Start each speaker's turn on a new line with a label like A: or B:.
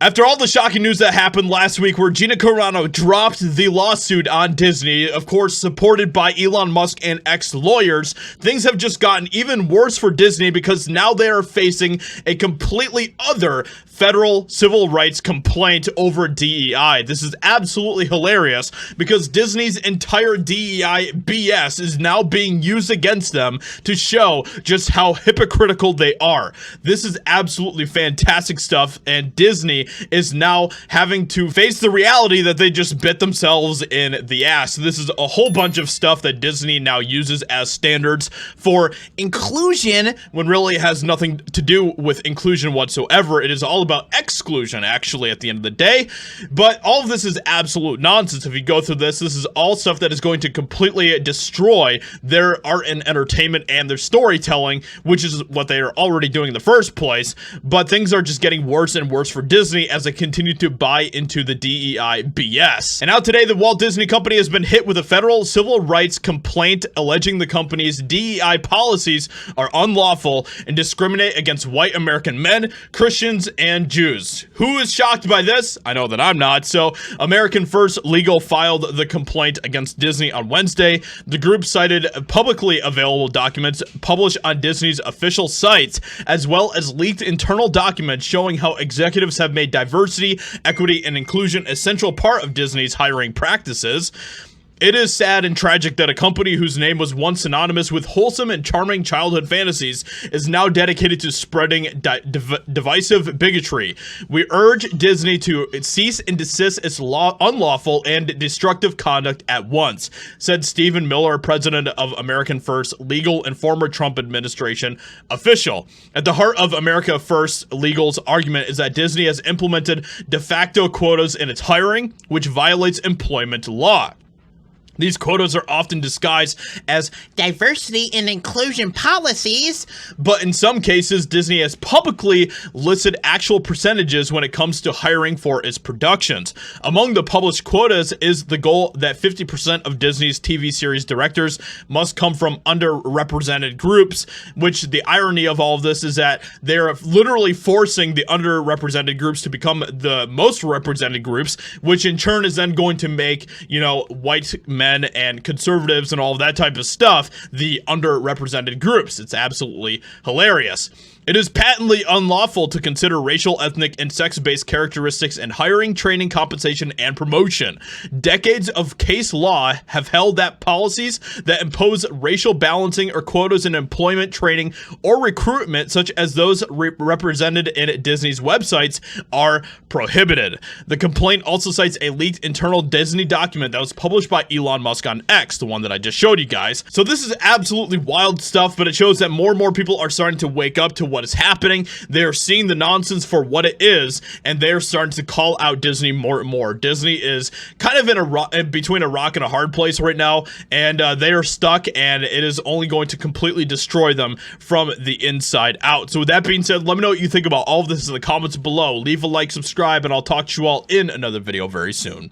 A: After all the shocking news that happened last week where Gina Carano dropped the lawsuit on Disney, of course supported by Elon Musk and ex-lawyers, things have just gotten even worse for Disney because now they are facing a completely other federal civil rights complaint over DEI. This is absolutely hilarious because Disney's entire DEI BS is now being used against them to show just how hypocritical they are. This is absolutely fantastic stuff, and Disney is now having to face the reality that they just bit themselves in the ass. This is a whole bunch of stuff that Disney now uses as standards for inclusion when really it has nothing to do with inclusion whatsoever. It is all about exclusion, actually, at the end of the day. But all of this is absolute nonsense. If you go through this is all stuff that is going to completely destroy their art and entertainment and their storytelling, which is what they are already doing in the first place. But things are just getting worse and worse for Disney as they continue to buy into the DEI BS. And now today, the Walt Disney Company has been hit with a federal civil rights complaint alleging the company's DEI policies are unlawful and discriminate against white American men, Christians, and Jews. Who is shocked by this? I know that I'm not. So American First Legal filed the complaint against Disney on Wednesday. The group cited publicly available documents published on Disney's official sites, as well as leaked internal documents showing how executives have made diversity, equity, and inclusion a central part of Disney's hiring practices. It is sad and tragic that a company whose name was once synonymous with wholesome and charming childhood fantasies is now dedicated to spreading divisive bigotry. We urge Disney to cease and desist its unlawful and destructive conduct at once, said Stephen Miller, president of American First Legal and former Trump administration official. At the heart of America First Legal's argument is that Disney has implemented de facto quotas in its hiring, which violates employment law. These quotas are often disguised as diversity and inclusion policies, but in some cases, Disney has publicly listed actual percentages when it comes to hiring for its productions. Among the published quotas is the goal that 50% of Disney's TV series directors must come from underrepresented groups, which the irony of all of this is that they're literally forcing the underrepresented groups to become the most represented groups, which in turn is then going to make, white men and conservatives and all of that type of stuff the underrepresented groups. It's absolutely hilarious. It is patently unlawful to consider racial, ethnic, and sex-based characteristics in hiring, training, compensation, and promotion. Decades of case law have held that policies that impose racial balancing or quotas in employment, training, or recruitment, such as those represented in Disney's websites, are prohibited. The complaint also cites a leaked internal Disney document that was published by Elon Musk on X, the one that I just showed you guys. So this is absolutely wild stuff, but it shows that more and more people are starting to wake up to what is happening. They're seeing the nonsense for what it is, and they're starting to call out Disney more and more. Disney is kind of in between a rock and a hard place right now, and they are stuck, and it is only going to completely destroy them from the inside out. So with that being said, let me know what you think about all of this in the comments below. Leave a like, subscribe, and I'll talk to you all in another video very soon.